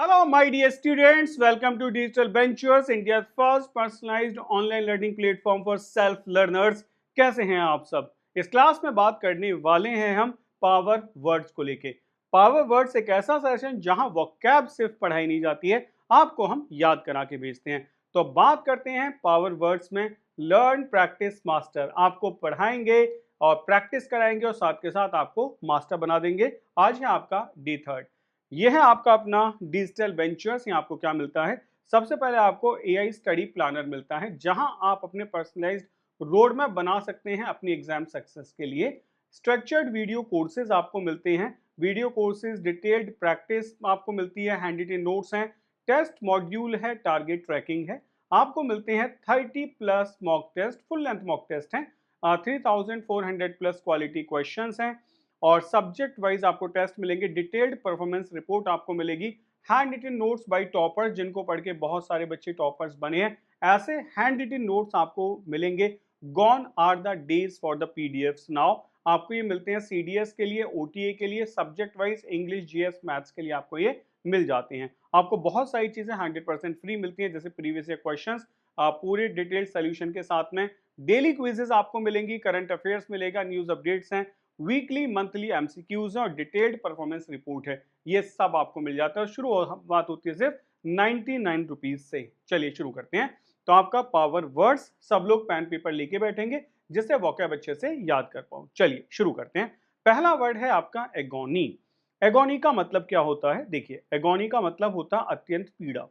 Hello, my dear students. Welcome to Digital Ventures, India's first personalized online learning platform for self learners. कैसे हैं आप सब? इस class में बात करने वाले हैं हम पावर वर्ड्स को लेके। पावर वर्ड्स एक ऐसा सेशन जहां वोकैब सिर्फ पढ़ाई नहीं जाती है, आपको हम याद करा के भेजते हैं। तो बात करते हैं पावर वर्ड्स में। लर्न प्रैक्टिस मास्टर, आपको पढ़ाएंगे और प्रैक्टिस कराएंगे और साथ के साथ आपको मास्टर बना देंगे। आज है आपका डे थर्ड। यह है आपका अपना डिजिटल वेंचर्स। यहाँ आपको क्या मिलता है? सबसे पहले आपको एआई स्टडी प्लानर मिलता है, जहां आप अपने पर्सनलाइज्ड रोड मैप बना सकते हैं अपनी एग्जाम सक्सेस के लिए। स्ट्रक्चर्ड वीडियो कोर्सेज आपको मिलते हैं, वीडियो कोर्सेज, डिटेल्ड प्रैक्टिस आपको मिलती है, हैंड रिटन नोट्स हैं, टेस्ट मॉड्यूल है, टारगेट ट्रैकिंग है। आपको मिलते हैं 30 plus mock test, full length mock test हैं, 3400 प्लस क्वालिटी क्वेश्चंस हैं और सब्जेक्ट वाइज आपको टेस्ट मिलेंगे। डिटेल्ड परफॉर्मेंस रिपोर्ट आपको मिलेगी, hand written notes by toppers, जिनको पढ़ के बहुत सारे बच्चे टॉपर्स बने हैं, ऐसे हैंड रिटन नोट्स आपको मिलेंगे। Gone are the days for the PDFs now, आपको ये मिलते हैं सीडीएस के लिए, ओटीए के लिए, subject wise English, GS, maths के लिए आपको ये मिल जाते हैं। आपको बहुत सारी चीजें 100% फ्री मिलती हैं, जैसे प्रीवियस ईयर क्वेश्चंस पूरे डिटेल्ड सोल्यूशन के साथ में। डेली क्विजेस आपको मिलेंगी, करंट अफेयर्स मिलेगा, न्यूज अपडेट्स हैं, वीकली मंथली एमसीक्यूज है और डिटेल्ड परफॉर्मेंस रिपोर्ट है। ये सब आपको मिल जाता है। शुरुआत होती है सिर्फ 99 रुपीज से। चलिए शुरू करते हैं। तो आपका पावर वर्ड्स, सब लोग पेन पेपर लेके बैठेंगे जिससे वोकैब अच्छे से याद कर पाओ। चलिए शुरू करते हैं। पहला वर्ड है आपका एगोनी। एगोनी का मतलब क्या होता है? देखिए, एगोनी का मतलब होता है अत्यंत पीड़ा।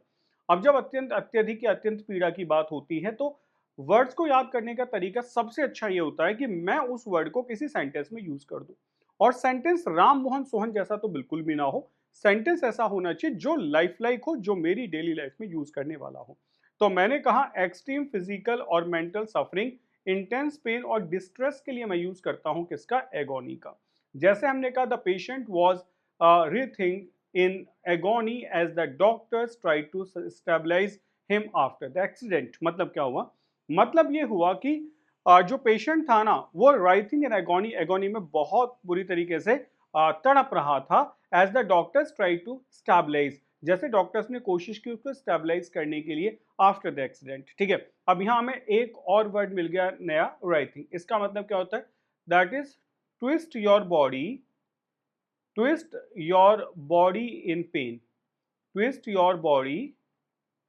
अब जब अत्यंत, अत्यधिक या अत्यंत पीड़ा की बात होती है तो वर्ड्स को याद करने का तरीका सबसे अच्छा ये होता है कि मैं उस वर्ड को किसी सेंटेंस में यूज कर दूं। और सेंटेंस राम मोहन सोहन जैसा तो बिल्कुल भी ना हो। सेंटेंस ऐसा होना चाहिए जो लाइफ लाइक हो, जो मेरी डेली लाइफ में यूज करने वाला हो। तो मैंने कहा एक्सट्रीम फिजिकल और मेंटल सफरिंग, इंटेंस पेन और डिस्ट्रेस के लिए मैं यूज करता हूं किसका? एगोनी का। जैसे हमने कहा the patient was writhing in agony as the doctors try to stabilise him after the accident. मतलब क्या हुआ? मतलब ये हुआ कि जो पेशेंट था ना, वो राइथिंग इन एगोनी, एगोनी में बहुत बुरी तरीके से तड़प रहा था। As the doctors try to stabilise, जैसे डॉक्टर्स ने कोशिश की उसको स्टेबलाइज करने के लिए आफ्टर द एक्सीडेंट। ठीक है, अब यहाँ हमें एक और वर्ड मिल गया नया, राइथिंग। इसका मतलब क्या होता है? That is twist your body, twist your body in pen, twist your body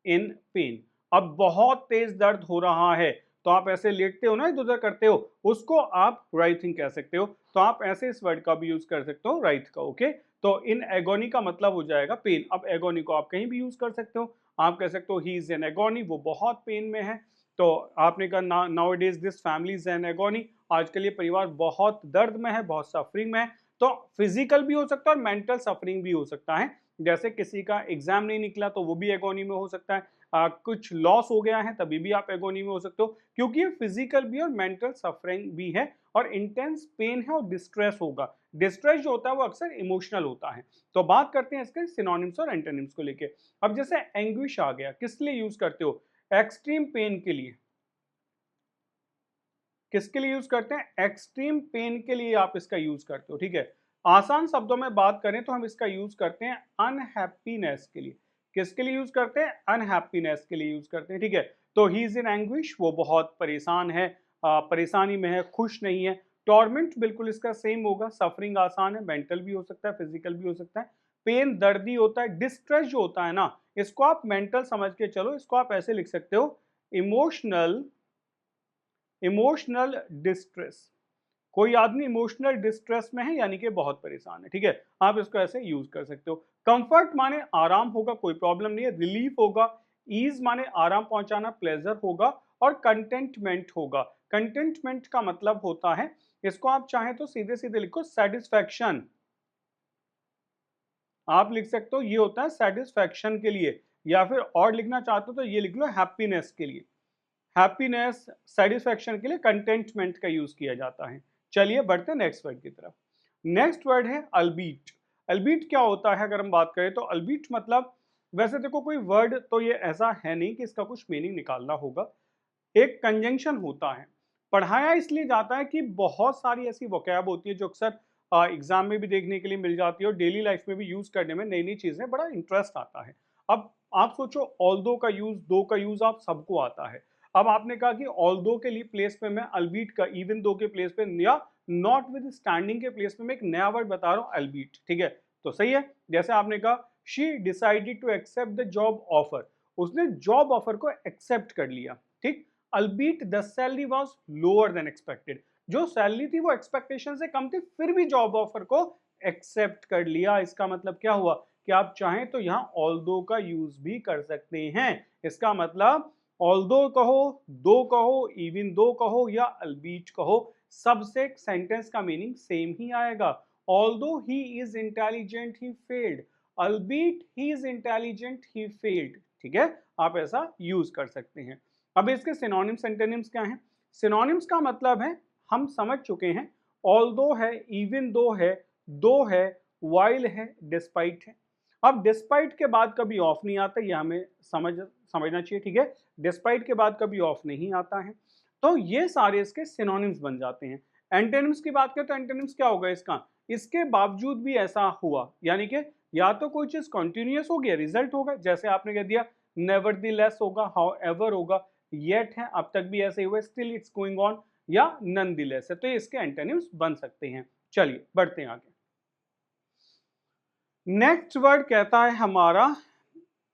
in pen. अब बहुत तेज दर्द हो रहा है तो आप ऐसे लेटते हो ना, इधर उधर करते हो, उसको आप राइथिंग कह सकते हो। तो आप ऐसे इस वर्ड का भी यूज कर सकते हो, राइथ का। ओके, तो इन एगोनी का मतलब हो जाएगा पेन। अब एगोनी को आप कहीं भी यूज कर सकते हो। आप कह सकते हो ही इज एन एगोनी, वो बहुत पेन में है। तो आपने कहा now days this family is an agony, आजकल ये परिवार बहुत दर्द में है, बहुत सफरिंग में है। तो फिजिकल भी हो सकता है और मेंटल सफरिंग भी हो सकता है। जैसे किसी का एग्जाम नहीं निकला तो वो भी एगोनी में हो सकता है। कुछ लॉस हो गया है तभी भी आप एगोनी में हो सकते हो, क्योंकि ये फिजिकल भी और मेंटल सफरिंग भी है और इंटेंस पेन है और डिस्ट्रेस होगा। डिस्ट्रेस जो होता है वो अक्सर इमोशनल होता है। तो बात करते हैं इसके सिनोनिम्स और एंटोनिम्स को लेके। अब जैसे एंग्विश आ गया, किस लिए यूज करते हो? एक्सट्रीम पेन के लिए। किसके लिए यूज करते हैं? एक्सट्रीम पेन के लिए आप इसका यूज करते हो। ठीक है, आसान शब्दों में बात करें तो हम इसका यूज करते हैं अनहैप्पीनेस के लिए। किसके लिए यूज करते हैं? अनहैप्पीनेस के लिए यूज करते हैं। ठीक है, तो ही इज इन एंग्विश, वो बहुत परेशान है, परेशानी में है, खुश नहीं है। टॉर्मेंट बिल्कुल इसका सेम होगा, सफरिंग आसान है, मेंटल भी हो सकता है, फिजिकल भी हो सकता है। पेन दर्दी होता है। डिस्ट्रेस जो होता है ना, इसको आप मेंटल समझ के चलो, इसको आप ऐसे लिख सकते हो, इमोशनल, इमोशनल डिस्ट्रेस। कोई आदमी इमोशनल डिस्ट्रेस में है यानी कि बहुत परेशान है। ठीक है, आप इसको ऐसे यूज कर सकते हो। कंफर्ट माने आराम होगा, कोई प्रॉब्लम नहीं है। रिलीफ होगा। ईज माने आराम पहुंचाना, प्लेजर होगा। और कंटेंटमेंट होगा। कंटेंटमेंट का मतलब होता है, इसको आप चाहें तो सीधे सीधे लिखो सेटिस्फैक्शन। आप लिख सकते हो ये होता है सेटिस्फैक्शन के लिए, या फिर और लिखना चाहते हो तो ये लिख लो हैप्पीनेस के लिए। हैप्पीनेस, सेटिस्फैक्शन के लिए कंटेंटमेंट का यूज किया जाता है। चलिए बढ़ते हैं नेक्स्ट वर्ड की तरफ। नेक्स्ट वर्ड है अल्बीट। अल्बीट क्या होता है? अगर हम बात करें तो अल्बीट मतलब, वैसे देखो कोई वर्ड तो ये ऐसा है नहीं कि इसका कुछ मीनिंग निकालना होगा, एक कंजंक्शन होता है। पढ़ाया इसलिए जाता है कि बहुत सारी ऐसी वोकैब होती है जो अक्सर एग्जाम में भी देखने के लिए मिल जाती है और डेली लाइफ में भी यूज करने में नई नई चीजें बड़ा इंटरेस्ट आता है। अब आप सोचो ऑल्दो का यूज, दो का यूज आप सबको आता है। अब आपने कहा कि ऑल्दो के लिए प्लेस पे मैं अल्बीट का, इवन दो के प्लेस पे या नॉट विद स्टैंडिंग के प्लेस पे मैं एक नया वर्ड बता रहा हूं अल्बीट, ठीक है। तो सही है। जैसे आपने कहा she decided to accept the job offer, उसने जॉब ऑफर को एक्सेप्ट कर लिया, ठीक। Albeit the salary was lower than expected, जो सैलरी थी वो एक्सपेक्टेशन से कम थी, फिर भी जॉब ऑफर को एक्सेप्ट कर लिया। इसका मतलब क्या हुआ कि आप चाहें तो यहां ऑल्दो का यूज भी कर सकते हैं। इसका मतलब ऑल्दो कहो, दो कहो, इवन दो कहो या अल्बीट कहो, सबसे सेंटेंस का मीनिंग सेम ही आएगा। Although he is intelligent he failed, albeit he is intelligent he failed, ठीक है। आप ऐसा यूज कर सकते हैं। अब इसके सिनोनिम्स एंटोनिम्स क्या हैं? सिनोनिम्स का मतलब है, हम समझ चुके हैं, ऑल्दो है, इवन दो है, दो है, वाइल है, डिस्पाइट है। अब डिस्पाइट के बाद कभी ऑफ नहीं आता, यह हमें समझना चाहिए, ठीक है। डिस्पाइट के बाद कभी ऑफ नहीं आता है। तो ये सारे इसके सिनोनिम्स बन जाते हैं। एंटोनिम्स की बात करें तो एंटोनिम्स क्या होगा इसका? इसके बावजूद भी ऐसा हुआ, यानी कि या तो कोई चीज कंटिन्यूअस हो गया, रिजल्ट होगा, जैसे आपने कह दिया नेवरदलेस होगा, हाउएवर होगा, येट है, अब तक भी ऐसे ही हुआ, स्टिल इट्स गोइंग ऑन, या नॉनदलेस है। तो इसके एंटोनिम्स बन सकते हैं। चलिए बढ़ते हैं आगे। नेक्स्ट वर्ड कहता है हमारा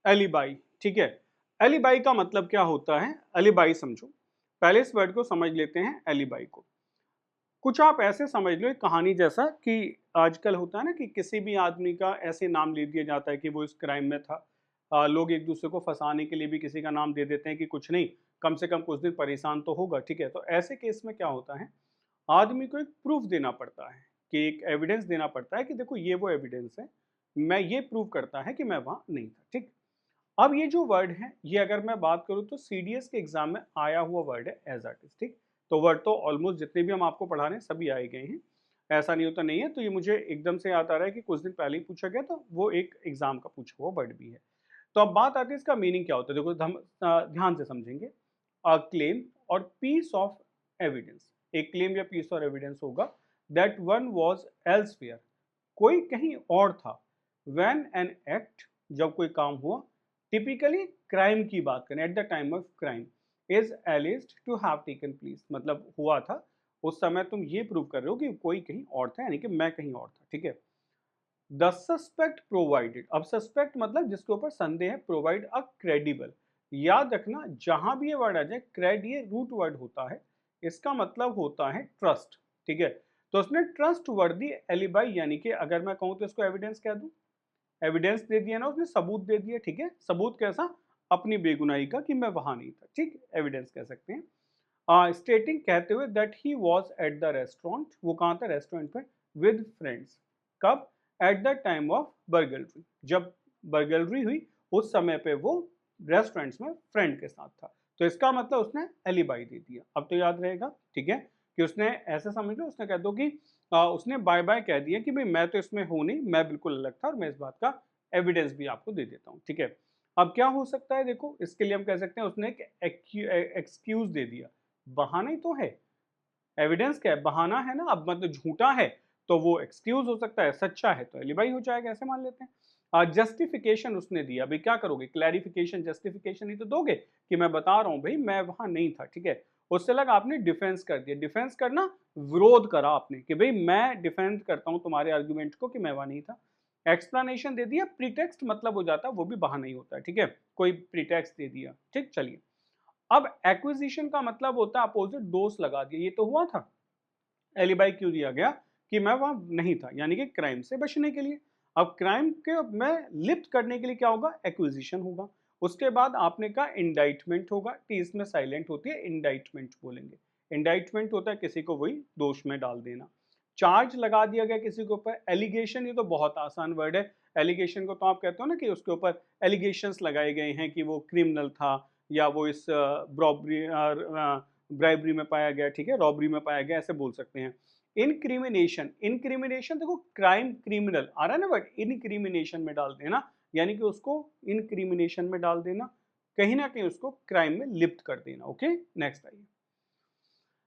एलिबाई, ठीक है। एलिबाई का मतलब क्या होता है? एलिबाई समझो, पहले इस वर्ड को समझ लेते हैं एलिबाई को। कुछ आप ऐसे समझ लो एक कहानी जैसा कि आजकल होता है ना कि किसी भी आदमी का ऐसे नाम ले दिया जाता है कि वो इस क्राइम में था। लोग एक दूसरे को फंसाने के लिए भी किसी का नाम दे देते हैं कि कुछ नहीं, कम से कम कुछ दिन परेशान तो होगा, ठीक है। तो ऐसे केस में क्या होता है, आदमी को एक प्रूफ देना पड़ता है, कि एक एविडेंस देना पड़ता है कि देखो ये वो एविडेंस है, मैं ये प्रूव करता है कि मैं वहां नहीं था, ठीक। अब ये जो वर्ड है, ये अगर मैं बात करूं तो सीडीएस के एग्जाम में आया हुआ वर्ड है एज आर्टिस्ट, ठीक। तो वर्ड तो ऑलमोस्ट जितने भी हम आपको पढ़ा रहे हैं सभी आए गए हैं, ऐसा नहीं होता नहीं है। तो ये मुझे एकदम से याद आ रहा है कि कुछ दिन पहले ही पूछा गया, तो वो एक एग्जाम का पूछा हुआ वर्ड भी है। तो अब बात आती है इसका मीनिंग क्या होता है, देखो हम ध्यान से समझेंगे। अ क्लेम और पीस ऑफ एविडेंस, एक क्लेम या पीस और एविडेंस होगा दैट वन वाज एल्सवेयर, कोई कहीं और था। व्हेन एन एक्ट, जब कोई काम हुआ, टिपिकली क्राइम की बात करें, at the time of crime, is alleged to have taken place, मतलब हुआ था उस समय, तुम ये प्रूव कर रहे हो कि कोई कहीं और था, यानी कि मैं कहीं और था, ठीक है। द सस्पेक्ट प्रोवाइडेड, अब सस्पेक्ट मतलब जिसके ऊपर संदेह है, प्रोवाइड अ क्रेडिबल, याद रखना जहां भी ये वर्ड आ जाए, क्रेड ये रूट वर्ड होता है, इसका मतलब होता है ट्रस्ट, ठीक है। तो उसने ट्रस्ट वर्दी एलिबाई, यानी कि अगर मैं कहूं तो इसको एविडेंस कह दूं, एविडेंस दे दिया ना उसने, सबूत दे दिया, ठीक है। सबूत कैसा? अपनी बेगुनाही का, कि मैं वहां नहीं था, ठीक, एविडेंस कह सकते हैं। स्टेटिंग, कहते हुए that he was at the restaurant, वो कहाँ था? रेस्टोरेंट में, विद फ्रेंड्स, कब? Eight the time of burglary, जब बर्गलरी हुई उस समय पे वो रेस्टोरेंट्स में फ्रेंड के साथ था। तो इसका मतलब उसने एलिबाई दे दिया। अब तो याद रहेगा, ठीक है, कि उसने ऐसे समझ लो, उसने कह दो कि उसने बाय बाय कह दिया कि भाई मैं तो इसमें हूं नहीं, मैं बिल्कुल अलग था, और मैं इस बात का एविडेंस भी आपको दे देता हूँ, ठीक है। अब क्या हो सकता है, देखो इसके लिए हम कह सकते हैं उसने एक एक्सक्यूज दे दिया, बहाना ही तो है। एविडेंस क्या है? बहाना है ना। अब मतलब झूठा है तो वो एक्सक्यूज हो सकता है, सच्चा है तो एलिबाई हो जाएगा, ऐसे मान लेते हैं। जस्टिफिकेशन उसने दिया, भाई क्या करोगे? क्लैरिफिकेशन, जस्टिफिकेशन ही तो दोगे कि मैं बता रहा हूं भाई मैं वहां नहीं था, ठीक है। उससे लगा आपने डिफेंस कर दिया, डिफेंस करना, विरोध करा आपने कि भाई मैं डिफेंस करता हूं तुम्हारे आर्गुमेंट को कि मैं वहां नहीं था। एक्सप्लेनेशन दे दिया, प्रीटेक्स्ट मतलब हो जाता है, वो भी बहाना ही होता है, ठीक है, कोई प्रीटेक्स्ट दे दिया, ठीक। चलिए, अब एक्विजिशन का मतलब होता है अपोजिट, दोष लगा दिया, ये तो हुआ था। एलिबाई क्यों दिया गया? कि मैं वहां नहीं था, यानी कि क्राइम से बचने के लिए। अब क्राइम के में लिप्त करने के लिए क्या होगा? एक्विजिशन होगा। उसके बाद आपने कहा इंडाइटमेंट होगा, टी इसमें साइलेंट होती है, इंडाइटमेंट बोलेंगे। इंडाइटमेंट होता है किसी को वही दोष में डाल देना। चार्ज लगा दिया गया किसी के ऊपर। एलिगेशन, ये तो बहुत आसान वर्ड है। एलिगेशन को तो आप कहते हो ना कि उसके ऊपर एलिगेशंस लगाए गए हैं कि वो क्रिमिनल था, या वो इस ब्राइबरी में पाया गया, ठीक है, रॉबरी में पाया गया, ऐसे बोल सकते हैं। इनक्रिमिनेशन, इनक्रिमिनेशन देखो, क्राइम क्रिमिनल आ रहा है ना वर्ड, इनक्रिमिनेशन में डाल देना, यानी कि उसको इनक्रिमिनेशन में डाल देना, कहीं ना कहीं उसको क्राइम में लिप्त कर देना। ओके, नेक्स्ट आइए।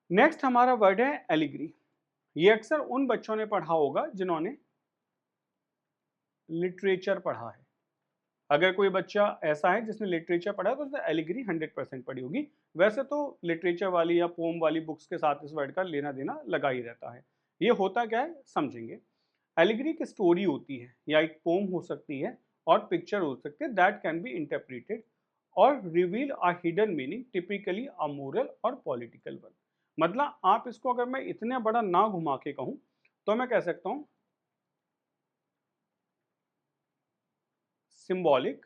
नेक्स्ट हमारा वर्ड है एलिग्री। ये अक्सर उन बच्चों ने पढ़ा होगा जिन्होंने लिटरेचर पढ़ा है। अगर कोई बच्चा ऐसा है जिसने लिटरेचर पढ़ा है तो उसने एलिगरी 100% पढ़ी होगी। वैसे तो लिटरेचर वाली या पोम वाली बुक्स के साथ इस वर्ड का लेना देना लगा ही रहता है। ये होता क्या है समझेंगे। एलिगरी की स्टोरी होती है या एक पोम हो सकती है और पिक्चर हो सकती है दैट कैन बी इंटरप्रेटेड और reveal a hidden meaning, typically a moral और पॉलिटिकल वन। मतलब आप इसको अगर मैं इतने बड़ा ना घुमा के कहूं तो मैं कह सकता हूं सिंबॉलिक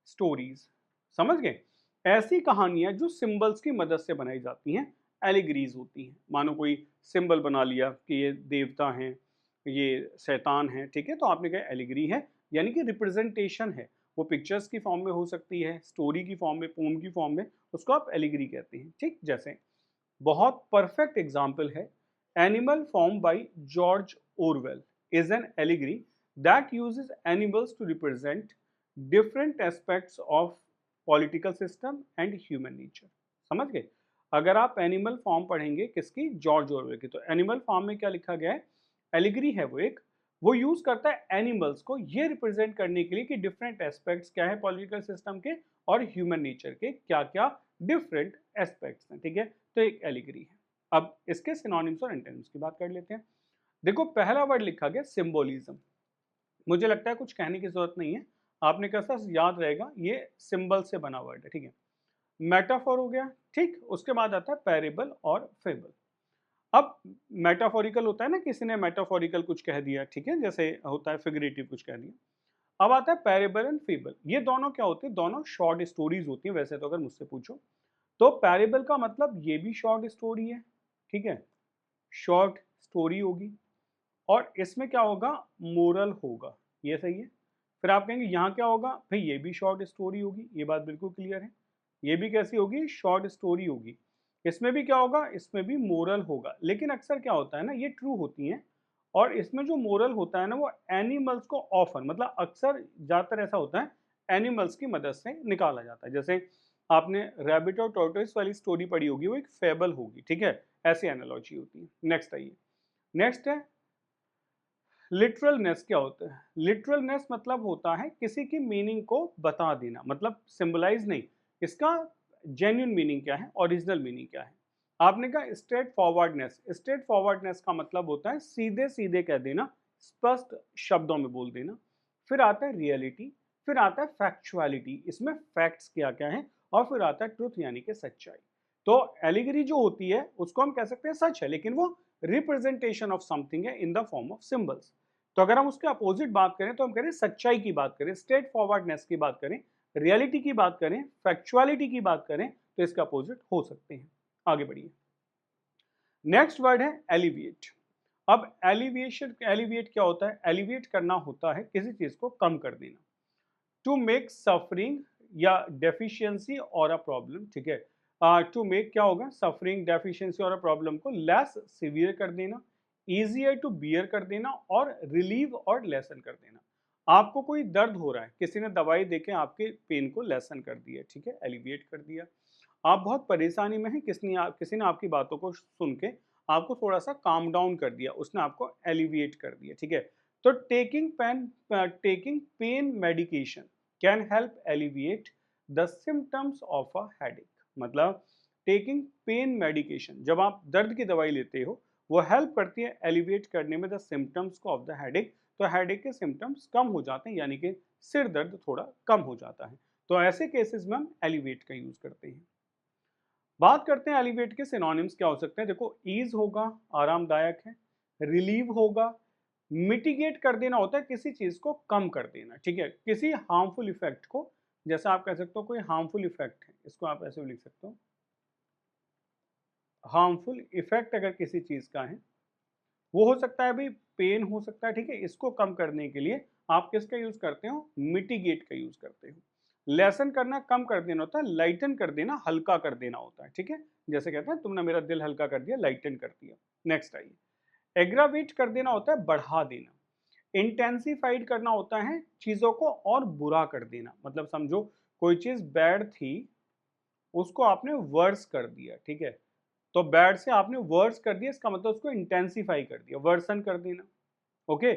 स्टोरीज। समझ गए? ऐसी कहानियां जो सिंबल्स की मदद से बनाई जाती हैं एलिगरीज होती हैं। मानो कोई सिंबल बना लिया कि ये देवता हैं, ये शैतान है, ठीक है, तो आपने कहा एलिगरी है, यानी कि रिप्रेजेंटेशन है। वो पिक्चर्स की फॉर्म में हो सकती है, स्टोरी की फॉर्म में, पोम की फॉर्म में, उसको आप एलिगरी कहते हैं। ठीक, जैसे बहुत परफेक्ट एग्जाम्पल है Animal Farm by George Orwell is an allegory that uses animals to represent different aspects of political system and human nature. समझ गए? अगर आप एनिमल फॉर्म पढ़ेंगे किसकी, जॉर्ज ऑरवेल की, तो एनिमल फॉर्म में क्या लिखा गया है, एलिगरी है वो एक, वो यूज करता है एनिमल्स को ये रिप्रेजेंट करने के लिए कि डिफरेंट एस्पेक्ट्स क्या है पॉलिटिकल सिस्टम के और ह्यूमन नेचर के क्या क्या डिफरेंट एस्पेक्ट्स हैं। ठीक है, तो एक एलिगरी है। अब इसके सिनोनिम्स और एंटोनिम्स की बात कर लेते हैं। देखो पहला वर्ड लिखा गया सिंबोलिज्म। मुझे लगता है कुछ कहने की जरूरत नहीं है, आपने कैसा याद रहेगा, ये सिंबल से बना वर्ड है। ठीक है, मेटाफोर हो गया। ठीक, उसके बाद आता है पैरेबल और फेबल। अब मेटाफोरिकल होता है ना, किसी ने मेटाफोरिकल कुछ कह दिया, ठीक है, जैसे होता है फिगरेटिव कुछ कह दिया। अब आता है पैरेबल एंड फेबल। ये दोनों क्या होते हैं, दोनों शॉर्ट स्टोरीज होती हैं वैसे तो, अगर मुझसे पूछो तो पैरेबल का मतलब ये भी शॉर्ट स्टोरी है। ठीक है, शॉर्ट स्टोरी होगी और इसमें क्या होगा, मोरल होगा, ये सही है। फिर आप कहेंगे यहाँ क्या होगा, भाई ये भी शॉर्ट स्टोरी होगी, ये बात बिल्कुल क्लियर है। ये भी कैसी होगी, शॉर्ट स्टोरी होगी। इसमें भी क्या होगा, इसमें भी मोरल होगा। लेकिन अक्सर क्या होता है ना, ये ट्रू होती हैं और इसमें जो मोरल होता है ना वो एनिमल्स को ऑफन, मतलब अक्सर ज़्यादातर ऐसा होता है एनिमल्स की मदद से निकाला जाता है। जैसे आपने रैबिट और टॉर्टोइस वाली स्टोरी पढ़ी होगी, वो एक फेबल होगी। ठीक है, ऐसी एनालॉजी होती है। नेक्स्ट आइए, नेक्स्ट है लिटरलनेस। क्या होता है लिटरलनेस, मतलब होता है किसी की मीनिंग को बता देना, मतलब सिंबलाइज नहीं, इसका जेन्युइन मीनिंग क्या है, ओरिजिनल मीनिंग क्या है। आपने कहा स्ट्रेट फॉरवर्डनेस। स्ट्रेट फॉरवर्डनेस का मतलब होता है सीधे सीधे कह देना, स्पष्ट शब्दों में बोल देना। फिर आता है रियलिटी, फिर आता है फैक्चुअलिटी, इसमें फैक्ट्स क्या क्या है, और फिर आता है ट्रुथ यानी कि सच्चाई। तो एलिगरी जो होती है उसको हम कह सकते हैं सच है, लेकिन वो रिप्रेजेंटेशन ऑफ समथिंग है in the form of symbols. तो अगर हम उसके अपोजिट बात करें तो हम करें सच्चाई की बात करें, स्ट्रेट फॉरवर्डनेस की बात करें, रियलिटी की बात करें, फैक्चुअलिटी की बात करें, तो इसका अपोजिट हो सकते हैं। आगे बढ़िए, नेक्स्ट वर्ड है एलिविएट। अब एलिविएशन, एलिविएट क्या होता है, एलिविएट करना होता है किसी चीज को कम कर देना, टू मेक सफरिंग या डेफिशिएंसी और अ प्रॉब्लम। ठीक है, टू मेक क्या होगा, सफरिंग, डेफिशिएंसी और अ प्रॉब्लम को लेस सिवियर कर देना, इजियर टू बियर कर देना, और रिलीव और लेसन कर देना। आपको कोई दर्द हो रहा है, किसी ने दवाई देके आपके पेन को लेसन कर दिया, ठीक है, एलिविएट कर दिया। आप बहुत परेशानी में हैं, किसी ने आपकी बातों को सुन के आपको थोड़ा सा काम डाउन कर दिया, उसने आपको एलिविएट कर दिया। ठीक है, तो taking pain medication can help alleviate the symptoms of a headache. मतलब टेकिंग पेन मेडिकेशन, जब आप दर्द की दवाई लेते हो, वो हेल्प करती है एलिविएट करने में द सिम्टम्स को ऑफ द हेडेक। तो हेडेक के सिम्टम्स कम हो जाते हैं, यानी कि सिर दर्द थोड़ा कम हो जाता है। तो ऐसे केसेस में हम एलिविएट का यूज करते हैं। बात करते हैं एलिवेट के सिनोनिम्स क्या हो सकते हैं। देखो, ईज होगा, आरामदायक है, रिलीव होगा, मिटिगेट कर देना होता है किसी चीज को कम कर देना, ठीक है, किसी हार्मफुल इफेक्ट को। जैसे आप कह सकते हो कोई हार्मफुल इफेक्ट है, इसको आप ऐसे भी लिख सकते हो, हार्मफुल इफेक्ट अगर किसी चीज का है, वो हो सकता है भाई पेन हो सकता है, ठीक है, इसको कम करने के लिए आप किसका यूज करते हो, मिटिगेट का यूज करते हो। लेसन करना, कम कर देना होता है, लाइटन कर देना, हल्का कर देना होता है। ठीक है, जैसे कहते हैं तुमने मेरा दिल हल्का कर दिया, लाइटन कर दिया। नेक्स्ट आइए, एग्रावेट कर देना होता है बढ़ा देना, इंटेंसिफाइड करना होता है चीजों को और बुरा कर देना। मतलब समझो कोई चीज बैड थी, उसको आपने वर्स कर दिया, ठीक है, तो बैड से आपने वर्स कर दिया, इसका मतलब उसको इंटेंसिफाई कर दिया, वर्सन कर देना। ओके,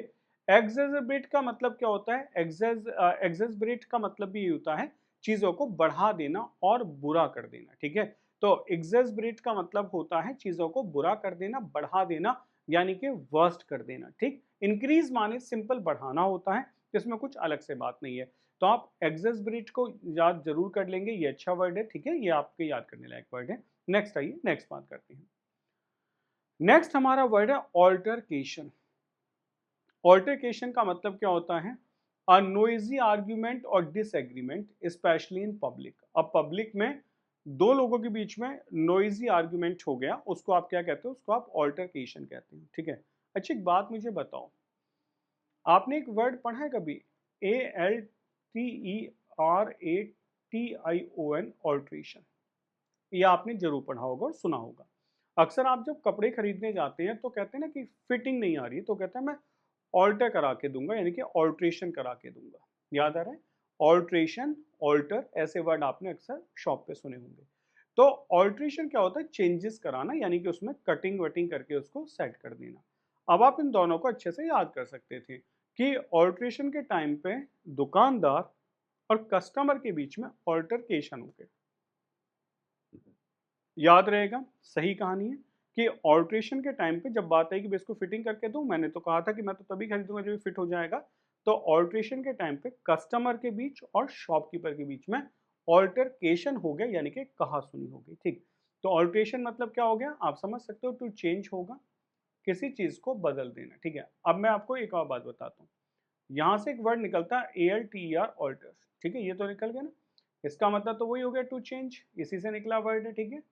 एक्सेजरेट का मतलब क्या होता है? एक्सेजरेट का मतलब भी ये होता है चीजों को बढ़ा देना और बुरा कर देना, ठीक है। तो एक्सेजरेट का मतलब होता है चीजों को बुरा कर देना, बढ़ा देना, यानी कि वर्स्ट कर देना, ठीक। इंक्रीज माने सिंपल बढ़ाना होता है, इसमें कुछ अलग से बात नहीं है। तो आप एक्सेजरेट को याद जरूर कर लेंगे, ये अच्छा वर्ड है, ठीक है, ये आपके याद करने लायक वर्ड है। नेक्स्ट आइए, नेक्स्ट बात करते हैं। नेक्स्ट हमारा वर्ड है ऑल्टरकेशन। ऑल्टरकेशन का मतलब क्या होता है? अ नोइजी आर्ग्यूमेंट और डिसएग्रीमेंट स्पेशली इन पब्लिक। अब पब्लिक में दो लोगों के बीच में नोइजी आर्ग्यूमेंट हो गया, उसको आप क्या कहते हो? उसको आप ऑल्टरकेशन कहते हैं, ठीक है। अच्छा, एक बात मुझे बताओ, आपने एक वर्ड पढ़ा है कभी? ALTERATION, alteration. ये आपने जरूर पढ़ा होगा और सुना होगा। अक्सर आप जब कपड़े खरीदने जाते हैं तो कहते हैं ना कि फिटिंग नहीं आ रही, तो कहते हैं मैं ऑल्टर करा के दूंगा, यानी कि ऑल्ट्रेशन करा के दूंगा। याद आ रहा है? ऑल्ट्रेशन, ऑल्टर, ऐसे वर्ड आपने अक्सर शॉप पे सुने होंगे। तो ऑल्ट्रेशन क्या होता है? चेंजेस कराना, यानी कि उसमें कटिंग वटिंग करके उसको सेट कर देना। अब आप इन दोनों को अच्छे से याद कर सकते थे कि ऑल्ट्रेशन के टाइम पे दुकानदार और कस्टमर के बीच में ऑल्टरकेशन हो गया। याद रहेगा, सही कहानी है कि ऑल्ट्रेशन के टाइम पे जब बात आई कि इसको फिटिंग करके दूं, मैंने तो कहा था कि मैं तो तभी खरीदूंगा जब फिट हो जाएगा। तो ऑल्ट्रेशन के टाइम पे कस्टमर के बीच और शॉपकीपर के बीच में ऑल्टरकेशन हो गया, यानी कि कहा सुनी हो गई, ठीक। तो ऑल्ट्रेशन मतलब क्या हो गया, आप समझ सकते हो, टू चेंज होगा, किसी चीज को बदल देना, ठीक है। अब मैं आपको एक और बात बताता हूँ। यहां से एक वर्ड निकलता है ALTER, ऑल्टर्स, ठीक है, ये तो निकल गया ना। इसका मतलब तो वही हो गया, टू चेंज, इसी से निकला वर्ड है, ठीक है।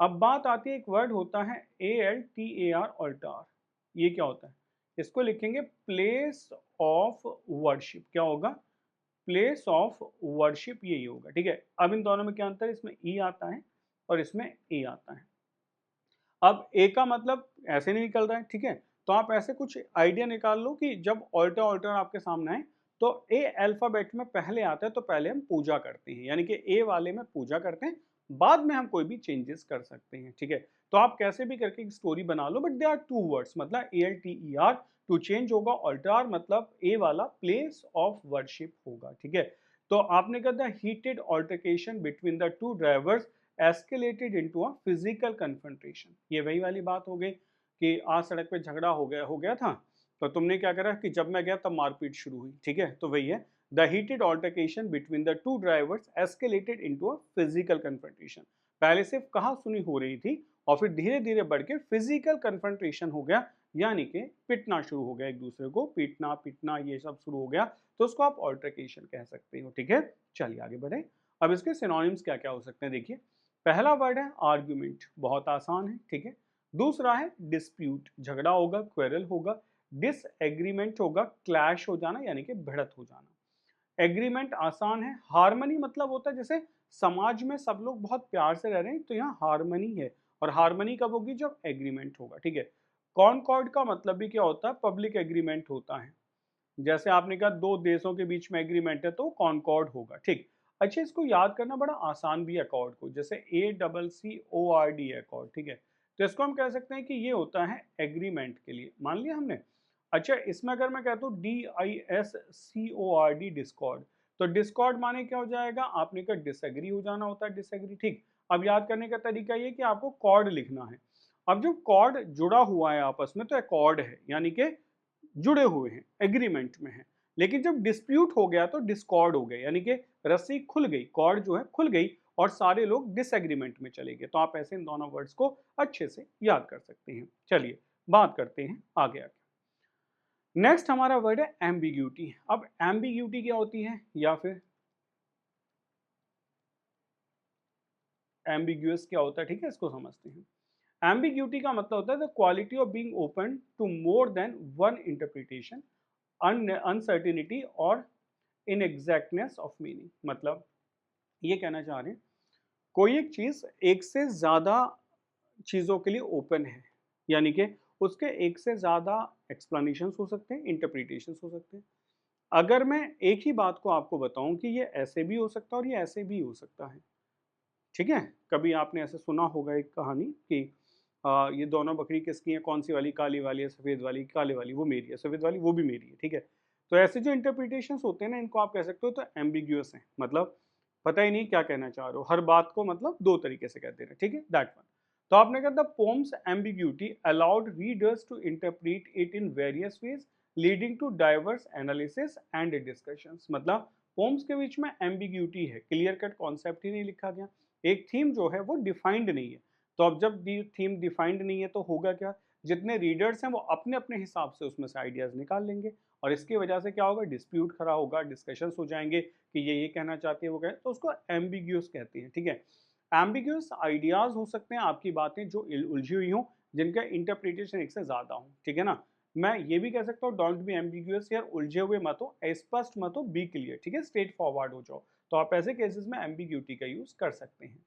अब बात आती है, एक वर्ड होता है ALTAR, ऑल्टार। ये क्या होता है? इसको लिखेंगे प्लेस ऑफ वर्शिप। क्या होगा? प्लेस ऑफ वर्शिप, यही होगा, ठीक है। अब इन दोनों में क्या अंतर है? इसमें ई आता है और इसमें ए आता है। अब ए का मतलब ऐसे नहीं निकल रहा है, ठीक है। तो आप ऐसे कुछ आइडिया निकाल लो कि जब ऑल्टर ऑल्टर आपके सामने आए तो ए अल्फाबेट में पहले आता है, तो पहले हम पूजा करते हैं, यानी कि ए वाले में पूजा करते हैं, बाद में हम कोई भी चेंजेस कर सकते हैं, ठीक है। तो आप कैसे भी करके एक स्टोरी बना लो, but they are two words, मतलब ALTER, टू चेंज होगा, ऑल्टर मतलब ए वाला प्लेस ऑफ वर्शिप होगा, ठीक है। तो आपने कहा the heated altercation between the two drivers escalated into a physical confrontation. ये वही वाली बात हो गई कि आज सड़क पे झगड़ा हो गया था, तो तुमने क्या करा कि जब मैं गया तब मारपीट शुरू हुई, ठीक है। तो वही है, the heated altercation between the two drivers escalated into a physical confrontation. पहले सिर्फ कहा सुनी हो रही थी और फिर धीरे धीरे बढ़ के फिजिकल कन्फ्रंटेशन हो गया, यानी कि पिटना शुरू हो गया, एक दूसरे को पीटना पिटना ये सब शुरू हो गया, तो उसको आप ऑल्टरकेशन कह सकते हो, ठीक है। चलिए आगे बढ़े। अब इसके सिनोनिम्स क्या क्या हो सकते हैं, देखिए। पहला वर्ड है आर्ग्यूमेंट, बहुत आसान है, ठीक है। दूसरा है डिस्प्यूट, झगड़ा होगा, क्वेरल होगा। डिसएग्रीमेंट होगा, क्लैश हो जाना, यानी कि भिड़त हो जाना। एग्रीमेंट आसान है। हार्मनी मतलब होता है जैसे समाज में सब लोग बहुत प्यार से रह रहे हैं, तो यहाँ हार्मनी है, और हार्मनी कब होगी? जब एग्रीमेंट होगा, ठीक है। कॉनकॉर्ड का मतलब भी क्या होता है? पब्लिक एग्रीमेंट होता है। जैसे आपने कहा दो देशों के बीच में एग्रीमेंट है, तो कॉनकॉर्ड होगा, ठीक। अच्छा, इसको याद करना बड़ा आसान भी है अकॉर्ड को, जैसे ACCORD अकॉर्ड, ठीक है। तो इसको हम कह सकते हैं कि ये होता है एग्रीमेंट के लिए, मान लिया हमने। अच्छा, इसमें अगर मैं कहता हूँ DISCORD, डिस्कॉर्ड, तो डिस्कॉर्ड माने क्या हो जाएगा? आपने कहा डिसएग्री हो जाना होता है, डिसएग्री, ठीक। अब याद करने का तरीका ये कि आपको कॉर्ड लिखना है। अब जब कॉर्ड जुड़ा हुआ है आपस में तो अकॉर्ड है, यानी कि जुड़े हुए हैं, एग्रीमेंट में हैं। लेकिन जब डिस्प्यूट हो गया तो डिस्कॉर्ड हो गए, यानी कि रस्सी खुल गई, कॉर्ड जो है खुल गई और सारे लोग डिसएग्रीमेंट में चले गए। तो आप ऐसे इन दोनों वर्ड्स को अच्छे से याद कर सकते हैं। चलिए बात करते हैं आगे आगे। नेक्स्ट हमारा वर्ड है एम्बिग्यूटी। अब एम्बिग्यूटी क्या होती है, या फिर एम्बिग्यूअस क्या होता है, ठीक है, इसको समझते हैं। एम्बिग्यूटी का मतलब होता है the quality of being open to more than one interpretation, uncertainty और इनएग्जैक्टनेस ऑफ मीनिंग। मतलब ये कहना चाह रहे हैं कोई एक चीज एक से ज्यादा चीजों के लिए ओपन है, यानी कि उसके एक से ज्यादा एक्सप्लेनेशन हो सकते हैं, इंटरप्रिटेशन हो सकते हैं। अगर मैं एक ही बात को आपको बताऊं कि ये ऐसे भी हो सकता है और ये ऐसे भी हो सकता है, ठीक है, कभी आपने ऐसे सुना होगा एक कहानी कि ये दोनों बकरी किसकी हैं, कौन सी वाली, काली वाली है, सफ़ेद वाली, काले वाली वो मेरी है, सफ़ेद वाली वो भी मेरी है, ठीक है। तो ऐसे जो इंटरप्रिटेशंस होते हैं ना, इनको आप कह सकते हो तो एम्बिग्यूअस हैं, मतलब पता ही नहीं क्या कहना चाह रहे हो, हर बात को मतलब दो तरीके से कहते हैं, ठीक है, दैट वन। तो आपने कहा the poem's ambiguity allowed readers to interpret it in various ways leading to diverse analysis and discussions. मतलब पोम्स के बीच में एम्बिग्यूटी है, क्लियर कट कॉन्सेप्ट ही नहीं लिखा गया, एक थीम जो है वो डिफाइंड नहीं है। तो अब जब थीम डिफाइंड नहीं है तो होगा क्या, जितने रीडर्स हैं वो अपने अपने हिसाब से उसमें से आइडियाज निकाल लेंगे, और इसकी वजह से क्या होगा, डिस्प्यूट खड़ा होगा, डिस्कशंस हो जाएंगे कि ये कहना चाहते हैं वो कहें, तो उसको एम्बिग्यूस कहते हैं, ठीक है। एम्बिग्यूस आइडियाज हो सकते हैं, आपकी बातें जो उलझी हुई हों, जिनका इंटरप्रिटेशन एक से ज्यादा हो, ठीक है ना। मैं ये भी कह सकता हूँ डोंट बी एम्बिग्यूअस, यार उलझे हुए मत हो, स्पष्ट मत हो, बी क्लियर, ठीक है, स्ट्रेट फॉरवर्ड हो जाओ। तो आप ऐसे केसेस में एम्बिग्यूटी का यूज कर सकते हैं।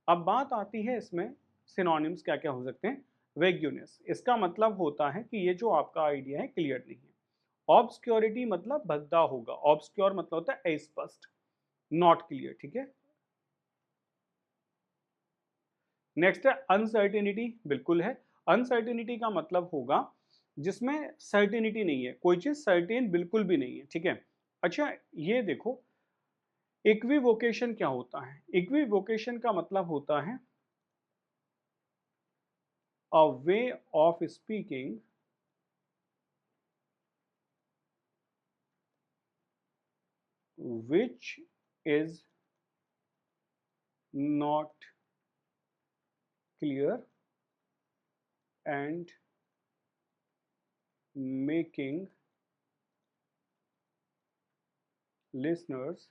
अब बात आती है इसमें सिनोनिम्स क्या क्या हो सकते हैं। वेग्यूनेस, इसका मतलब होता है कि ये जो आपका आइडिया है क्लियर नहीं है। ऑब्सक्योरिटी मतलब भद्दा होगा, ऑब्सक्योर मतलब होता है अस्पष्ट, नॉट क्लियर, ठीक है। नेक्स्ट है अनसर्टेनिटी, बिल्कुल है। अनसर्टेनिटी का मतलब होगा जिसमें सर्टेनिटी नहीं है, कोई चीज सर्टेन बिल्कुल भी नहीं है, ठीक है। अच्छा ये देखो, इक्विवोकेशन क्या होता है, इक्विवोकेशन का मतलब होता है a way of speaking which is not clear and making listeners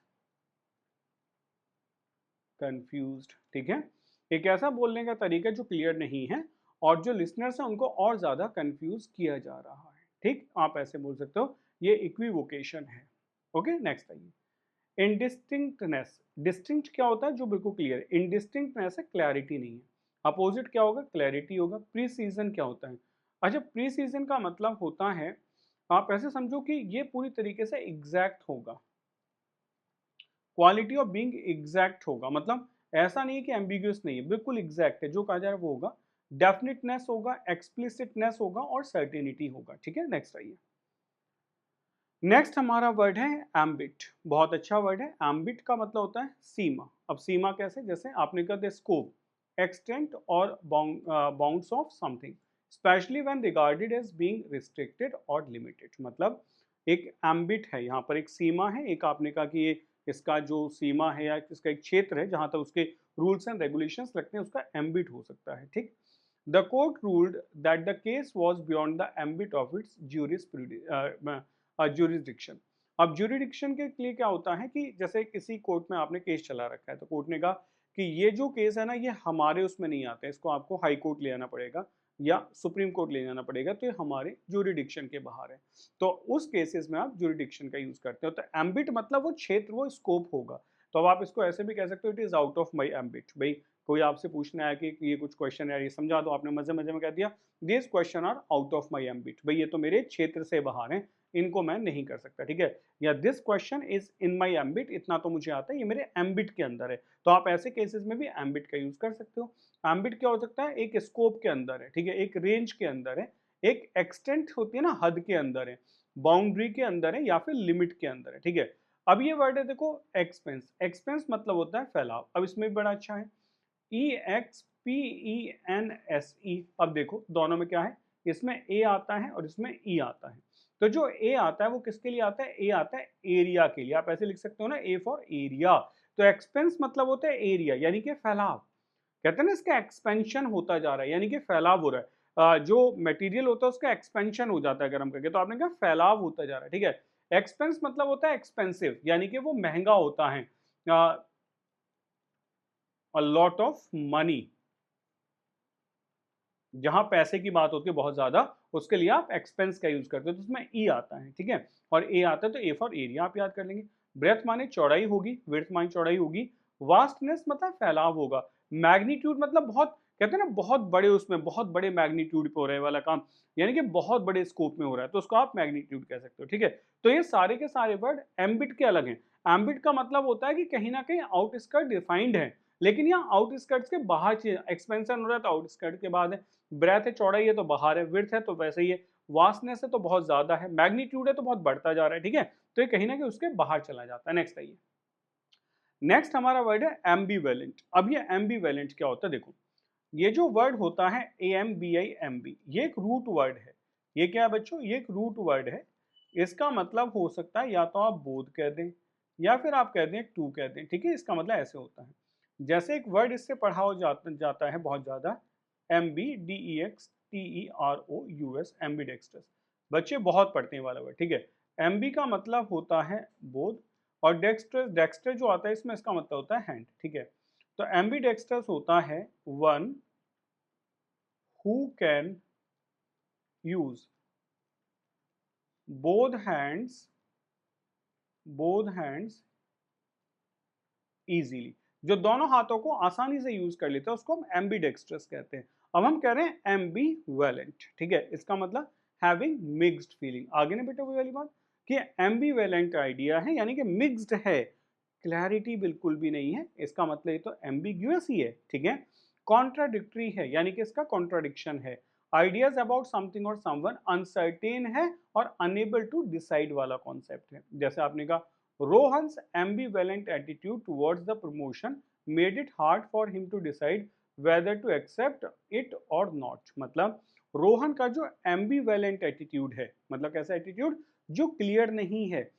confused, ठीक है। एक ऐसा बोलने का तरीका जो क्लियर नहीं है और जो लिसनर्स हैं उनको और ज्यादा कंफ्यूज किया जा रहा है, ठीक, आप ऐसे बोल सकते हो, ये इक्विवोकेशन है। ओके, नेक्स्ट आइए। इनडिस्टिंक्टनेस, डिस्टिंक्ट क्या होता है, जो बिल्कुल क्लियर है, इनडिस्टिंक्टनेस है क्लैरिटी नहीं है। अपोजिट क्या होगा, क्लैरिटी होगा। प्री सीजन क्या होता है, अच्छा प्री सीजन का मतलब होता है, आप ऐसे समझो कि ये पूरी तरीके से एग्जैक्ट होगा, क्वालिटी ऑफ बीइंग एग्जैक्ट होगा, मतलब ऐसा नहीं है कि एम्बिग्यूअस नहीं है, बिल्कुल एग्जैक्ट है, जो कहा जा रहा है वो होगा। डेफिनेटनेस होगा, एक्सप्लिसिटनेस होगा और सर्टेनिटी होगा, ठीक है। नेक्स्ट आइए। नेक्स्ट हमारा वर्ड है एम्बिट, बहुत अच्छा वर्ड है। एम्बिट का मतलब होता है सीमा। अब सीमा कैसे, जैसे आपने कहा द स्कोप, एक्सटेंट और bounds of something, specially when regarded as being restricted और लिमिटेड। मतलब एक एम्बिट है, यहाँ पर एक सीमा है, एक आपने कहा कि ये इसका जो सीमा है या इसका एक क्षेत्र है जहां तक उसके रूल्स एंड रेगुलेशंस लगते हैं, उसका एम्बिट हो सकता है, ठीक। The court ruled that the case was beyond the ambit of its jurisdiction. अब ज्यूरिडिक्शन के लिए क्या होता है कि जैसे किसी कोर्ट में आपने केस चला रखा है, तो कोर्ट ने कहा कि ये जो केस है ना, ये हमारे उसमें नहीं आता है, इसको आपको हाई कोर्ट ले जाना पड़ेगा या सुप्रीम कोर्ट ले जाना पड़ेगा, तो ये हमारे ज्यूरिडिक्शन के बाहर है। तो उस केसेस में आप ज्यूरिडिक्शन का यूज करते हो। तो एम्बिट मतलब वो क्षेत्र, वो स्कोप होगा। तो अब आप इसको ऐसे भी कह सकते हो, it is out of my ambit. भाई कोई आपसे पूछना है कि ये कुछ क्वेश्चन है, ये समझा दो, आपने मजे मजे में कह दिया this question are out of my ambit, भाई ये तो मेरे क्षेत्र से बाहर है, इनको मैं नहीं कर सकता, ठीक है। या this question is in my ambit, इतना तो मुझे आता है, ये मेरे एम्बिट के अंदर है। तो आप ऐसे केसेस में भी एम्बिट का यूज कर सकते हो। एम्बिट क्या हो सकता है, एक स्कोप के अंदर है, ठीक है, एक रेंज के अंदर है, एक एक्सटेंट होती है ना, हद के अंदर है, बाउंड्री के अंदर है या फिर लिमिट के अंदर है, ठीक है। अब ये वर्ड है देखो, एक्सपेंस, एक्सपेंस मतलब होता है फैलाव। अब इसमें भी बड़ा अच्छा है, EXPENSE। अब देखो दोनों में क्या है, इसमें ए आता है और इसमें ई आता है। तो जो ए आता है वो किसके लिए आता है, ए आता है एरिया के लिए, आप ऐसे लिख सकते हो ना, ए फॉर एरिया। तो एक्सपेंस मतलब होता है एरिया, यानी कि फैलाव। कहते हैं ना इसका एक्सपेंशन होता जा रहा है, यानी कि फैलाव हो रहा है। जो मटेरियल होता है उसका एक्सपेंशन हो जाता है गर्म करके, तो आपने कहा फैलाव होता जा रहा है, ठीक है। एक्सपेंस मतलब होता है एक्सपेंसिव, यानी कि वो महंगा होता है, अ लॉट ऑफ मनी, जहां पैसे की बात होती है बहुत ज्यादा, उसके लिए आप एक्सपेंस का यूज करते हो, तो उसमें ई आता है, ठीक है। और ए आता है तो ए फॉर एरिया आप याद कर लेंगे। ब्रेथ माने चौड़ाई होगी, विड्थ माने चौड़ाई होगी। वास्टनेस मतलब फैलाव होगा। मैग्नीट्यूड मतलब बहुत, कहते हैं ना बहुत बड़े, उसमें बहुत बड़े मैग्नीट्यूड पे हो रहा है वाला काम, यानी कि बहुत बड़े स्कोप में हो रहा है, तो उसको आप मैग्नीट्यूड कह सकते हो, ठीक है। तो ये सारे के सारे वर्ड एम्बिट के अलग हैं। एम्बिट का मतलब होता है कि कहीं ना कहीं आउटस्कर्ट डिफाइंड है, लेकिन यहाँ आउटस्कर्ट्स के बाहर चीज एक्सपेंशन हो रहा है तो आउटस्कर्ट के बाद है, ब्रेथ है चौड़ाई है तो बाहर है, विड्थ है तो वैसे ही है, वास्टनेस है तो बहुत ज्यादा है, मैग्नीट्यूड है तो बहुत बढ़ता जा रहा है, ठीक है, तो ये कहीं ना कहीं उसके बाहर चला जाता है। नेक्स्ट आइए, नेक्स्ट हमारा वर्ड है एम्बीवेलेंट। अब ये एम्बीवेलेंट क्या होता है, देखो ये जो वर्ड होता है AMBI ये एक रूट वर्ड है। ये क्या है बच्चों, ये एक रूट वर्ड है। इसका मतलब हो सकता है या तो आप बोथ कह दें या फिर आप कह दें टू कह दें, ठीक है, इसका मतलब ऐसे होता है। जैसे एक वर्ड इससे पढ़ा हो जाता है बहुत ज्यादा, MBDEXTEROUS, एम्बीडेक्स्ट्रस। बच्चे बहुत पढ़ते हैं वाला वर्ड, ठीक है। एमबी का मतलब होता है बोथ, और डेक्स्ट्रस, डेक्स्टर जो आता है इसमें इसका मतलब होता है हैंड, ठीक है। तो एम्बीडेक्स्ट्रस होता है one who can use both hands, both hands easily, जो दोनों हाथों को आसानी से यूज कर लेते हैं उसको हम एम्बीडेक्स्ट्रस कहते हैं। अब हम कह रहे हैं एम्बीवेलेंट, ठीक है, इसका मतलब हैविंग मिक्स्ड फीलिंग। आगे ना बेटा वही वाली बात कि एम्बीवेलेंट आइडिया है यानी कि मिक्स्ड है, क्लैरिटी बिल्कुल भी नहीं है, इसका मतलब ये तो एम्बिग्यूअस ही है, ठीक है। कॉन्ट्राडिक्टरी है यानी कि इसका कॉन्ट्राडिक्शन है। आइडियाज अबाउट समथिंग और समवन, अनसर्टेन है और अनेबल टू डिसाइड वाला कॉन्सेप्ट है। जैसे आपने कहा Rohan's ambivalent attitude towards the promotion made it hard for him to decide whether to accept it or not। मतलब रोहन का जो ambivalent attitude है, मतलब कैसा एटीट्यूड, जो क्लियर नहीं है,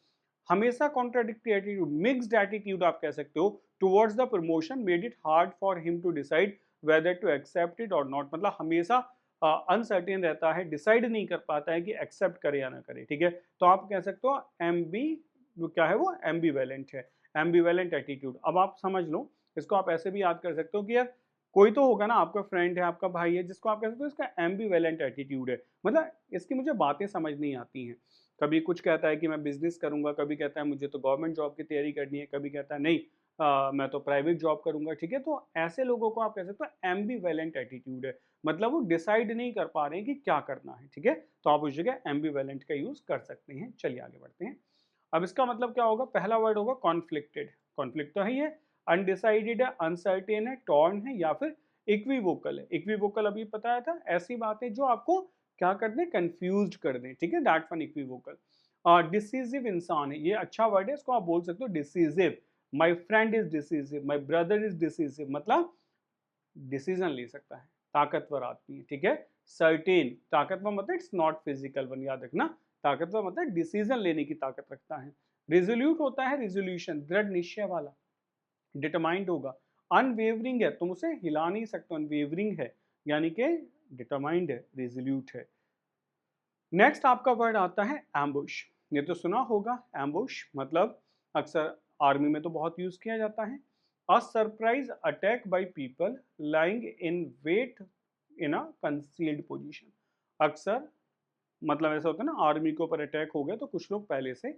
हमेशा कॉन्ट्राडिक्टरी एटीट्यूड, मिक्स्ड एटीट्यूड आप कह सकते हो, towards the promotion made it hard for him to decide whether to accept it और नॉट। मतलब हमेशा अनसर्टेन रहता है, डिसाइड नहीं कर पाता है कि एक्सेप्ट करे या ना करे, ठीक है। तो आप कह सकते हो एम्बी जो क्या है वो एम्बीवेलेंट है, एम्बीवेलेंट एटीट्यूड। अब आप समझ लो, इसको आप ऐसे भी याद कर सकते हो कि यार कोई तो होगा ना, आपका फ्रेंड है, आपका भाई है, जिसको आप कह सकते हो इसका एम्बीवेलेंट एटीट्यूड है, मतलब इसकी मुझे बातें समझ नहीं आती हैं। कभी कुछ कहता है कि मैं बिजनेस करूंगा, कभी कहता है मुझे तो गवर्नमेंट जॉब की तैयारी करनी है, कभी कहता है नहीं मैं तो प्राइवेट जॉब करूंगा, ठीक है। तो ऐसे लोगों को आप कह सकते हो एम्बीवेलेंट एटीट्यूड है, मतलब वो डिसाइड नहीं कर पा रहे हैं कि क्या करना है, ठीक है। तो आप उस जगह एम्बीवेलेंट का यूज कर सकते हैं। चलिए आगे बढ़ते हैं। अब इसका मतलब क्या होगा, पहला वर्ड होगा कॉन्फ्लिक्टेड, कॉन्फ्लिक्ट तो है ही है, अनडिसाइडेड है, अनसर्टेन है, टॉर्न है, या फिर इक्विवोकल है। इक्विवोकल अभी बताया था, ऐसी बातें जो आपको क्या कर दें, कंफ्यूज कर दें, ठीक है, दैट वन इक्विवोकल। डिसीजिव इंसान है, ये अच्छा वर्ड है, इसको आप बोल सकते हो decisive. My friend is decisive, my brother is decisive, मतलब डिसीजन ले सकता है, ताकतवर आदमी है, ठीक है। सर्टेन, ताकतवर मतलब इट्स नॉट फिजिकल वन, याद रखना, ताकतवर मतलब डिसीजन लेने की ताकत रखता है। रिजोल्यूट होता है रिजोल्यूशन, दृढ़ निश्चय वाला। डिटरमाइंड होगा, अनवेवरिंग है, तुम उसे हिला नहीं सकते, अनवेवरिंग है यानी कि डिटरमाइंड है, रिजोल्यूट है। नेक्स्ट आपका वर्ड आता है एम्बुश। ये तो सुना होगा, एम्बुश मतलब अक्सर आर्मी में तो बहुत यूज किया जाता है। A surprise attack by people lying in wait in a concealed position. अक्सर मतलब ऐसा होता है ना, आर्मी के ऊपर अटैक हो गया तो कुछ लोग पहले से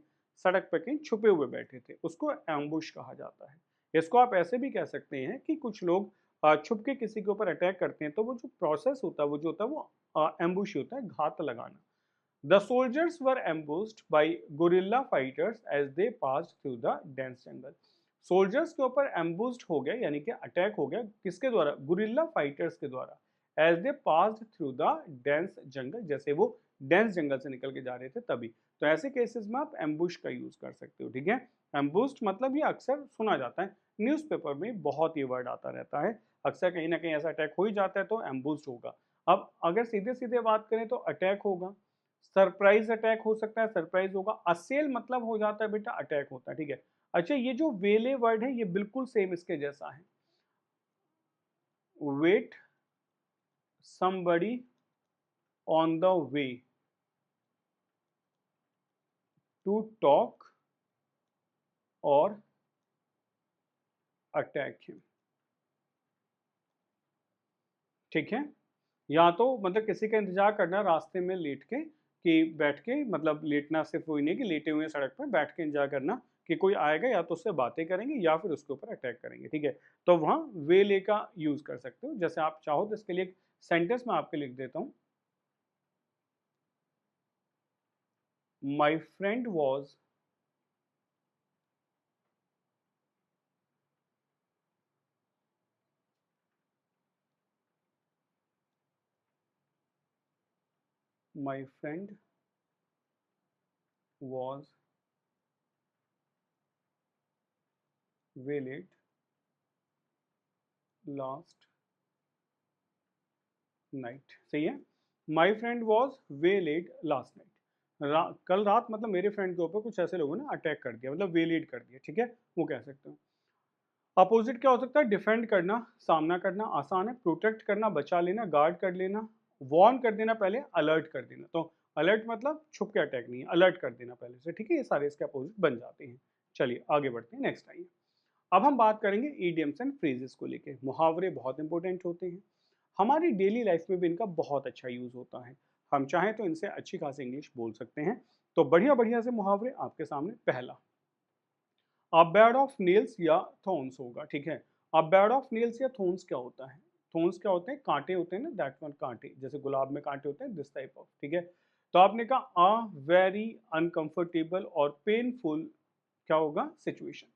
सड़क पर कहीं छुपे हुए बैठे थे, उसको एम्बुश कहा जाता है। इसको आप ऐसे भी कह सकते हैं कि कुछ लोग छुप के किसी के ऊपर अटैक करते हैं, तो वो जो प्रोसेस होता है वो जो होता है वो एम्बुश होता है, घात लगाना। The soldiers were ambushed by guerrilla fighters as they passed through the dense jungle. Soldiers के ऊपर एम्बुस्ड हो गया यानी कि अटैक हो गया, किसके द्वारा, गुरिल्ला फाइटर्स के द्वारा। As they passed through the dense jungle, जैसे वो डेंस जंगल से निकल के जा रहे थे तभी। तो ऐसे केसेस में आप एम्बुश का यूज कर सकते हो, ठीक है। एम्बुस्ड मतलब ये अक्सर सुना जाता है, न्यूज़पेपर में बहुत ये वर्ड आता रहता है, अक्सर कहीं ना कहीं ऐसा अटैक हो ही जाता है तो एम्बुस्ड होगा। अब अगर सीधे सीधे बात करें तो अटैक होगा, सरप्राइज अटैक हो सकता है, सरप्राइज होगा, असेल मतलब हो जाता है बेटा अटैक होता है, ठीक है। अच्छा ये जो वेले वर्ड है ये बिल्कुल सेम इसके जैसा है, wait somebody on the way to talk or attack him, ठीक है। या तो मतलब किसी का इंतजार करना रास्ते में लेट के, कि बैठ के, मतलब लेटना सिर्फ वही नहीं कि लेटे हुए सड़क पर, बैठ के इंतजार करना कि कोई आएगा, या तो उससे बातें करेंगे या फिर उसके ऊपर अटैक करेंगे, ठीक है। तो वहां वेले का यूज कर सकते हो। जैसे आप चाहो तो इसके लिए एक सेंटेंस मैं आपके लिख देता हूं, my friend was my friend was way late last night. सही है, my friend was way late last night. कल रात मतलब मेरे फ्रेंड के ऊपर कुछ ऐसे लोगों ने अटैक कर दिया, मतलब वे लेट कर दिया, ठीक है, वो कह सकते हो। अपोजिट क्या हो सकता है? डिफेंड करना, सामना करना आसान है, प्रोटेक्ट करना, बचा लेना, गार्ड कर लेना, वार्न कर देना पहले, अलर्ट कर देना। तो अलर्ट मतलब छुप के अटैक नहीं है, अलर्ट कर देना पहले से, ठीक है, ये सारे इसके अपोजिट बन जाते हैं। चलिए आगे बढ़ते हैं, नेक्स्ट आइए। अब हम बात करेंगे ईडियम्स एंड फ्रेजेस को लेके। मुहावरे बहुत इंपॉर्टेंट होते हैं, हमारी डेली लाइफ में भी इनका बहुत अच्छा यूज होता है। हम चाहें तो इनसे अच्छी खासी इंग्लिश बोल सकते हैं। तो बढ़िया बढ़िया से मुहावरे आपके सामने। पहला, अ बेड ऑफ नेल्स या थोन्स होगा, ठीक है। अ बेड ऑफ नेल्स या थोन्स क्या होता है? थोन्स क्या होते हैं? कांटे होते हैं ना, दैट वन, कांटे, जैसे गुलाब में कांटे होते हैं, दिस टाइप ऑफ, ठीक है। तो आपने कहा अ वेरी अनकंफर्टेबल और पेनफुल क्या होगा? सिचुएशन।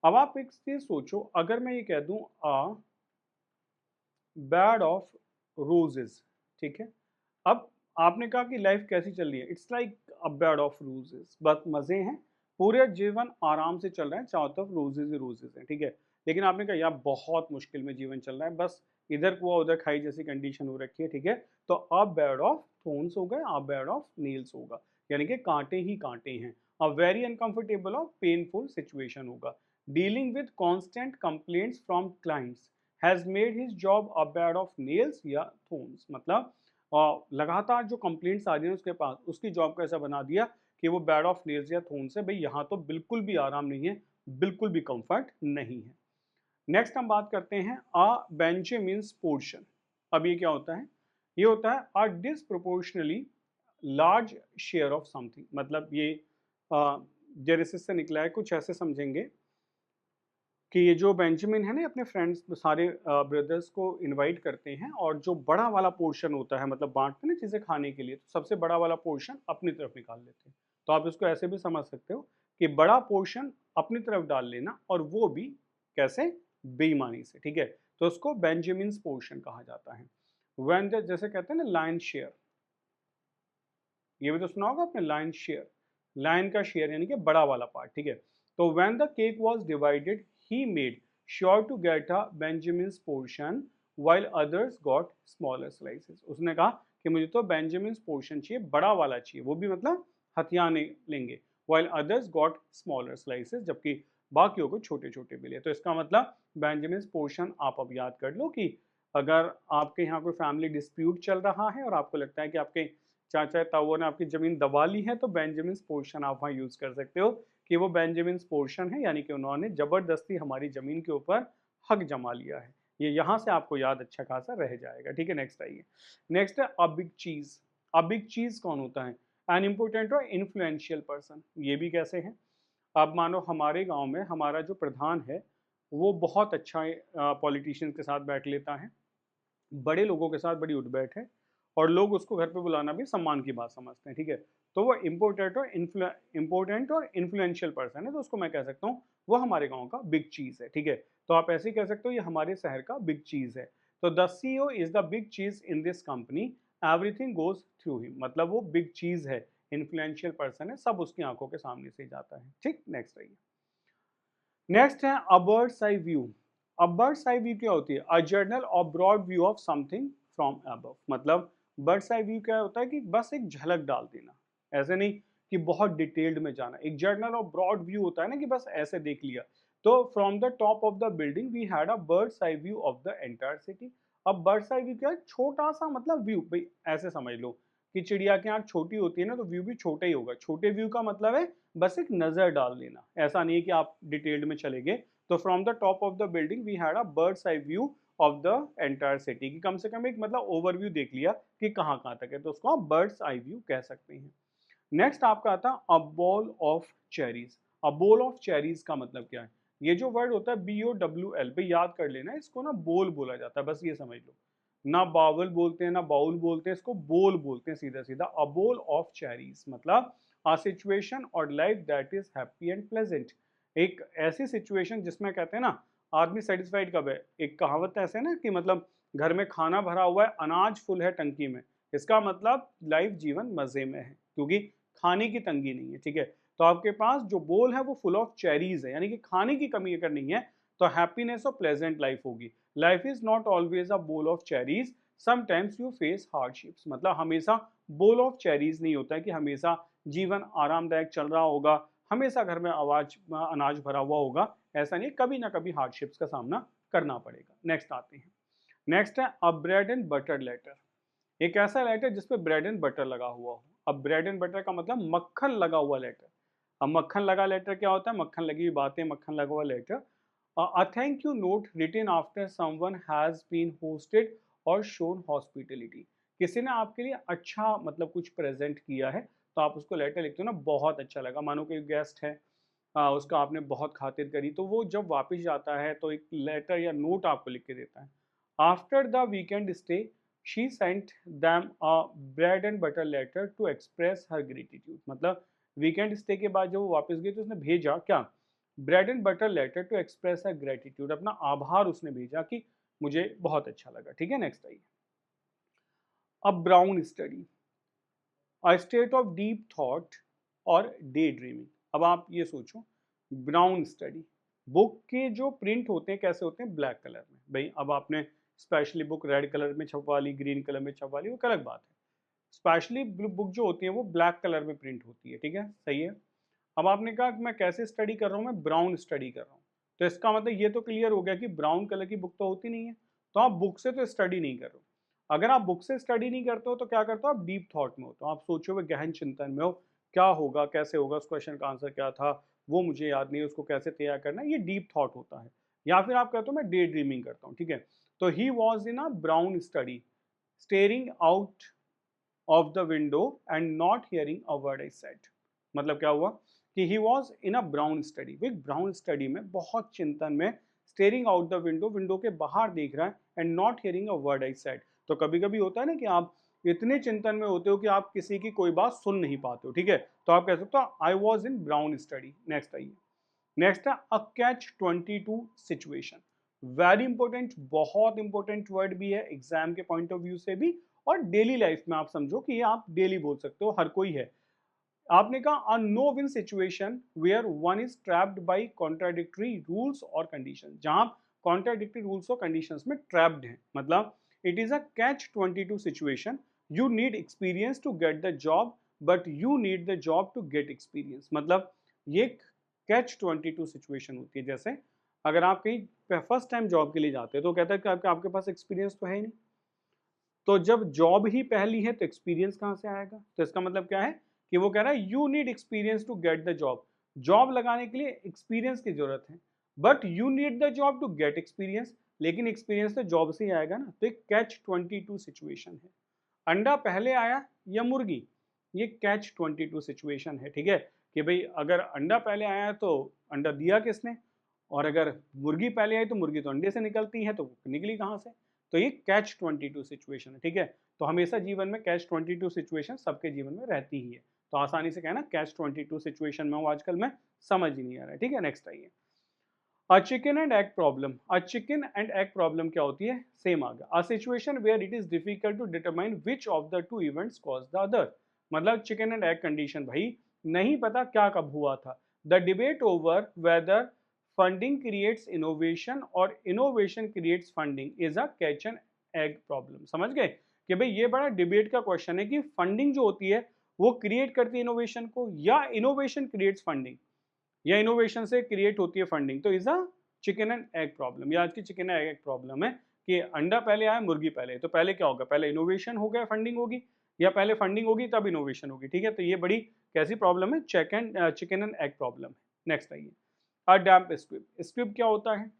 अब आप एक चीज सोचो, अगर मैं ये कह दूं अ बेड ऑफ रोजेस, ठीक है। अब आपने कहा कि लाइफ कैसी चल रही है, it's like a bed of roses, बस मजे हैं, पूरे जीवन आराम से चल रहा है, चारों तरफ रोजेज ही रोजेज हैं, ठीक है। लेकिन आपने कहा यार बहुत मुश्किल में जीवन चल रहा है, बस इधर कुआ उधर खाई जैसी कंडीशन हो रखी है, ठीक है। तो अ बेड ऑफ थोन्स हो गए, अ बेड ऑफ नील्स होगा, यानी कि कांटे ही कांटे हैं। अ वेरी अनकंफर्टेबल और पेनफुल सिचुएशन होगा। Dealing with constant complaints from clients has made his job a bed of nails या थोन्स, मतलब लगातार जो कंप्लेंट्स आ रही हैं उसके पास, उसकी जॉब को ऐसा बना दिया कि वो बेड ऑफ नेल्स या थोन्स है। भाई यहाँ तो बिल्कुल भी आराम नहीं है, बिल्कुल भी कंफर्ट नहीं है। नेक्स्ट हम बात करते हैं अ बेंजामिन्स पोर्शन। अब ये क्या होता है? ये होता है अ डिसप्रोपोर्शनली लार्ज शेयर ऑफ समथिंग, मतलब ये जेनेसिस से निकला है, कुछ ऐसे समझेंगे कि ये जो बेंजामिन है ना, अपने फ्रेंड्स सारे ब्रदर्स को इनवाइट करते हैं, और जो बड़ा वाला पोर्शन होता है, मतलब बांटते हैं ना चीज़ें खाने के लिए, तो सबसे बड़ा वाला पोर्शन अपनी तरफ निकाल लेते हैं। तो आप इसको ऐसे भी समझ सकते हो कि बड़ा पोर्शन अपनी तरफ डाल लेना, और वो भी कैसे? बेईमानी से, ठीक है। तो उसको बेंजामिन्स पोर्शन कहा जाता है। व्हेन द, जैसे कहते हैं ना लायन शेयर, ये भी तो सुना होगा आपने, लायन शेयर, लायन का शेयर यानी कि बड़ा वाला पार्ट, ठीक है। तो when the cake was divided he made sure to get a Benjamin's portion while others got smaller slices. उसने कहा कि मुझे तो बेंजामिन्स पोर्शन चाहिए, बड़ा वाला चाहिए, वो भी मतलब हथियाने लेंगे, while others got smaller slices, जबकि बाकियों को छोटे छोटे मिले। तो इसका मतलब बेंजामिन्स पोर्शन आप अब याद कर लो कि अगर आपके यहाँ कोई फैमिली डिस्प्यूट चल रहा है और आपको लगता है कि आपके चाचा ताऊ ने आपकी जमीन दबा ली है, तो बेंजामिन्स पोर्शन आप वहाँ यूज कर सकते हो कि वो बेंजामिन्स पोर्शन है, यानी कि उन्होंने जबरदस्ती हमारी जमीन के ऊपर हक जमा लिया है। ये यहाँ से आपको याद अच्छा खासा रह जाएगा, ठीक है। नेक्स्ट आइए। नेक्स्ट है अ बिग चीज। अ बिग चीज कौन होता है? एन इम्पोर्टेंट और इन्फ्लुएंशियल पर्सन। ये भी कैसे है? अब मानो हमारे गांव में हमारा जो प्रधान है वो बहुत अच्छा पॉलिटिशियंस के साथ बैठ लेता है, बड़े लोगों के साथ बड़ी उठ-बैठ है, और लोग उसको घर पे बुलाना भी सम्मान की बात समझते हैं, ठीक है। तो वो इम्पोर्टेंट और इन्फ्लुएंशियल पर्सन है, तो उसको मैं कह सकता हूँ वो हमारे गाँव का बिग चीज़ है, ठीक है। तो आप ऐसे ही कह सकते हो ये हमारे शहर का बिग चीज़ है। तो the CEO is the big cheese in this company, everything goes through him, मतलब वो बिग चीज़ है, इन्फ्लुएंशियल पर्सन है, सब उसकी आँखों के सामने से ही जाता है, ठीक। नेक्स्ट आइए। नेक्स्ट है a bird's eye view. A bird's eye view क्या होती है? अ जर्नल और broad view of something from above, मतलब बर्ड्स आई व्यू क्या होता है कि बस एक झलक डाल देना, ऐसे नहीं कि बहुत डिटेल्ड में जाना। एक जर्नल और ब्रॉड व्यू होता है ना कि बस ऐसे देख लिया। तो from the top of the building we had a bird's eye view of the entire city. अब बर्ड्स आई व्यू क्या है? छोटा सा मतलब व्यू, भाई ऐसे समझ लो कि चिड़िया की आंख छोटी होती है ना, तो व्यू भी छोटा ही होगा। छोटे व्यू का मतलब है बस एक नजर डाल देना, ऐसा नहीं है कि आप डिटेल्ड में चले गए। तो from the top of the building we had a bird's eye view of the entire city, की कम से कम एक मतलब ओवरव्यू देख लिया कि कहाँ कहाँ तक है, तो उसको आप बर्ड्स आई व्यू कह सकते हैं। नेक्स्ट आपका आता है a ball of cherries. A ball of cherries का मतलब क्या है? ये जो वर्ड होता है BOWL, भाई याद कर लेना, इसको ना बोल बोला जाता है, बस ये समझ लो। ना बावल बोलते हैं ना बाउल बोलते हैं, इसको बोल बोलते हैं सीधा सीधा। अ बोल ऑफ चेरीज मतलब अ सिचुएशन और life that is happy and pleasant. एक ऐसी सिचुएशन जिसमें कहते हैं ना आदमी सेटिस्फाइड कब है। एक कहावत ऐसे है ना कि मतलब घर में खाना भरा हुआ है, अनाज फुल है टंकी में, इसका मतलब लाइफ जीवन मजे में है क्योंकि खाने की तंगी नहीं है, ठीक है। तो आपके पास जो बोल है वो फुल ऑफ चेरीज है, यानी कि खाने की कमी अगर नहीं है तो हैप्पीनेस और प्लेजेंट लाइफ होगी। Life is not always a bowl of cherries, sometimes you face hardships. मतलब हमेशा बोल ऑफ चेरीज नहीं होता है कि हमेशा जीवन आरामदायक चल रहा होगा, हमेशा घर में अनाज भरा हुआ होगा, ऐसा नहीं, कभी ना कभी हार्डशिप्स का सामना करना पड़ेगा। नेक्स्ट आते हैं। नेक्स्ट है अ ब्रेड एंड बटर लेटर। एक ऐसा लेटर जिसपे ब्रेड एंड बटर लगा हुआ हो। अब ब्रेड एंड बटर का मतलब मक्खन लगा हुआ लेटर। अब मक्खन लगा लेटर क्या होता है? मक्खन लगी हुई बातें, मक्खन लगा हुआ letter. A thank you note written after someone has been hosted और शोन हॉस्पिटलिटी। किसी ने आपके लिए अच्छा मतलब कुछ प्रेजेंट किया है तो आप उसको लेटर लिखते हो ना, बहुत अच्छा लगा। मानो कोई गेस्ट है, उसका आपने बहुत खातिर करी, तो वो जब वापस जाता है तो एक लेटर या नोट आपको लिख के देता है। After the weekend stay she sent them a bread and butter letter to express her gratitude. मतलब वीकेंड स्टे के बाद जब वो वापस गई तो उसने भेजा क्या? Bread and butter letter to express her gratitude, अपना आभार उसने भेजा कि मुझे बहुत अच्छा लगा। ठीक है, नेक्स्ट आइए। अब brown study, a state of deep thought और डे ड्रीमिंग। अब आप ये सोचो, ब्राउन स्टडी, बुक के जो प्रिंट होते हैं कैसे होते हैं? ब्लैक कलर में। भाई अब आपने स्पेशली बुक रेड कलर में छपवा ली, ग्रीन कलर में छपवा ली, वो अलग बात है। स्पेशली बुक जो होती है वो ब्लैक कलर में प्रिंट होती है, ठीक है, सही है। अब आपने कहा कि मैं कैसे स्टडी कर रहा हूँ? मैं ब्राउन स्टडी कर रहा हूँ। तो इसका मतलब ये तो क्लियर हो गया कि ब्राउन कलर की बुक तो होती नहीं है, तो आप बुक से तो स्टडी नहीं कर रहे हो। अगर आप बुक से स्टडी नहीं करते हो तो क्या करते हो? आप डीप थॉट में हो, तो आप सोचो हुए गहन चिंतन में हो, क्या होगा, कैसे होगा, उस क्वेश्चन का आंसर क्या था वो मुझे याद नहीं है, उसको कैसे तैयार करना है, ये डीप थॉट होता है। या फिर आप कहते हो मैं डे ड्रीमिंग करता हूँ, ठीक है। तो he was in a brown study steering out of the window and not hearing a word I said. मतलब क्या हुआ कि he was in a brown study, वो एक ब्राउन स्टडी में बहुत चिंतन में, steering out the window, window के बाहर देख रहा है, and not hearing a word I said. तो कभी कभी होता है ना कि आप इतने चिंतन में होते हो कि आप किसी की कोई बात सुन नहीं पाते हो, ठीक है, तो आप कह सकते हो I was in brown study. Next आइए। नेक्स्ट है अ कैच 22 सिचुएशन। वेरी इंपॉर्टेंट, बहुत इंपॉर्टेंट वर्ड भी है एग्जाम के पॉइंट ऑफ व्यू से भी, और डेली लाइफ में आप समझो कि ये आप डेली बोल सकते हो, हर कोई है। आपने कहा a no win situation where one is trapped by contradictory rules और कंडीशन, जहां कॉन्ट्राडिक्टरी रूल्स और कंडीशंस में ट्रैप्ड हैं। मतलब it is a catch 22 situation, you need experience to get the job but you need the job to get experience. मतलब ये catch 22 situation होती है। जैसे अगर आप कहीं फर्स्ट टाइम जॉब के लिए जाते हैं तो कहता है कि आपके पास एक्सपीरियंस तो है ही नहीं, तो जब जॉब ही पहली है तो एक्सपीरियंस कहाँ से आएगा? तो इसका मतलब क्या है कि वो कह रहा है you need experience to get the job. Job लगाने के लिए एक्सपीरियंस की जरूरत है, but you need the job to get experience, लेकिन एक्सपीरियंस तो जॉब से ही आएगा ना। तो एक कैच 22 सिचुएशन है। अंडा पहले आया या मुर्गी, ये कैच 22 सिचुएशन है, ठीक है, कि भाई अगर अंडा पहले आया तो अंडा दिया किसने, और अगर मुर्गी पहले आई तो मुर्गी तो अंडे से निकलती है, तो निकली कहाँ से? तो ये कैच 22 सिचुएशन है, ठीक है। तो हमेशा जीवन में कैच 22 सिचुएशन सबके जीवन में रहती ही है। तो आसानी से कहना कैच 22 सिचुएशन में हूँ आजकल मैं, समझ ही नहीं आ रहा है, ठीक है। नेक्स्ट आइए। A chicken and egg problem. A chicken and egg problem क्या होती है? सेम आ गया। A situation where it is difficult to determine which of the two events cause the other. मतलब चिकन एंड एग कंडीशन, भाई नहीं पता क्या कब हुआ था। The debate over whether funding creates innovation और innovation creates funding is a catch and egg problem. समझ गए कि भाई ये बड़ा डिबेट का क्वेश्चन है कि फंडिंग जो होती है वो क्रिएट करती है इनोवेशन को, या इनोवेशन क्रिएट्स फंडिंग, या इनोवेशन से क्रिएट होती है फंडिंग। तो is a chicken and egg problem. ये आज की चिकन एंड एग प्रॉब्लम है कि अंडा पहले आया मुर्गी पहले, तो पहले क्या होगा? पहले इनोवेशन हो गया फंडिंग होगी, या पहले फंडिंग होगी तब इनोवेशन होगी, ठीक है। तो ये बड़ी कैसी प्रॉब्लम है? चिकन एंड एग प्रॉब्लम है। नेक्स्ट आइए। अ डैम्प स्क्विब। स्क्विब क्या होता है?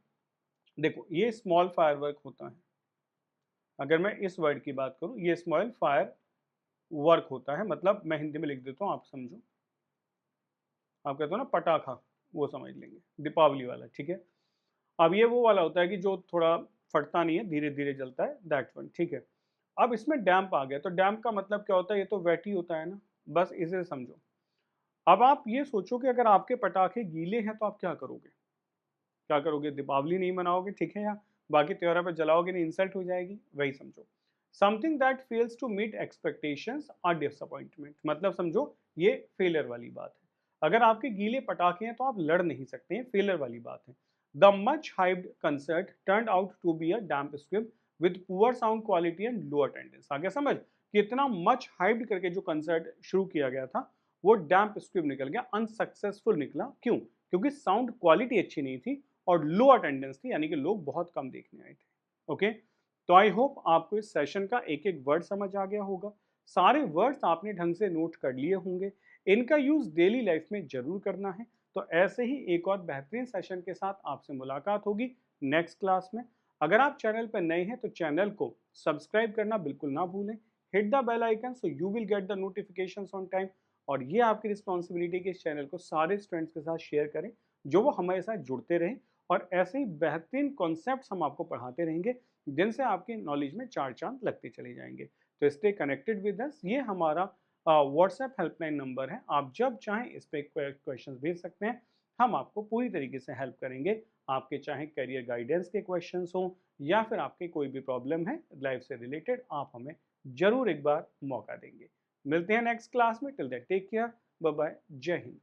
देखो ये स्मॉल फायरवर्क होता है। अगर मैं इस वर्ड की बात करूं, ये स्मॉल फायर वर्क होता है। मतलब मैं हिंदी में लिख देता हूं, आप समझो। आप कहते हो ना पटाखा, वो समझ लेंगे, दीपावली वाला, ठीक है। अब ये वो वाला होता है कि जो थोड़ा फटता नहीं है, धीरे धीरे जलता है, दैट वन, ठीक है। अब इसमें डैम्प आ गया, तो डैम्प का मतलब क्या होता है? ये तो वेट ही होता है ना, बस इसे समझो। अब आप ये सोचो कि अगर आपके पटाखे गीले हैं तो आप क्या करोगे? क्या करोगे? दीपावली नहीं मनाओगे, ठीक है, या बाकी त्योहारों पर जलाओगे नहीं, इंसल्ट हो जाएगी, वही समझो। Something that fails to meet expectations और डिसअपॉइंटमेंट, मतलब समझो ये फेलियर वाली बात है। अगर आपके गीले पटाखे हैं तो आप लड़ नहीं सकते हैं, फेलियर वाली बात है। The much hyped concert turned out to be a damp squib with poor sound quality and low attendance. आगे समझ कि इतना मच हाइप्ड करके जो कंसर्ट शुरू किया गया था वो डैम्प स्क्विब निकल गया, अनसक्सेसफुल निकला। क्यों? क्योंकि साउंड क्वालिटी अच्छी नहीं थी और लो अटेंडेंस थी, यानी कि लोग बहुत कम देखने आए थे। ओके, तो आई होप आपको इस सेशन का एक एक वर्ड समझ आ गया होगा। सारे वर्ड्स आपने ढंग से नोट कर लिए होंगे। इनका यूज डेली लाइफ में जरूर करना है। तो ऐसे ही एक और बेहतरीन सेशन के साथ आपसे मुलाकात होगी नेक्स्ट क्लास में। अगर आप चैनल पर नए हैं तो चैनल को सब्सक्राइब करना बिल्कुल ना भूलें। Hit the bell icon so you will get the notifications on time. और ये आपकी रिस्पॉन्सिबिलिटी कि इस चैनल को सारे स्टूडेंट्स के साथ शेयर करें जो वो हमारे साथ जुड़ते रहें। और ऐसे ही बेहतरीन कॉन्सेप्ट्स हम आपको पढ़ाते रहेंगे जिनसे आपकी नॉलेज में चार चांद लगते चले जाएंगे। तो स्टे कनेक्टेड विद अस। ये हमारा व्हाट्सएप हेल्पलाइन नंबर है, आप जब चाहें इस पर क्वेश्चन भेज सकते हैं। हम आपको पूरी तरीके से हेल्प करेंगे। आपके चाहे करियर गाइडेंस के क्वेश्चंस हों या फिर आपके कोई भी प्रॉब्लम है लाइफ से रिलेटेड, आप हमें जरूर एक बार मौका देंगे। मिलते हैं नेक्स्ट क्लास में। Till that take care, bye bye, जय हिंद।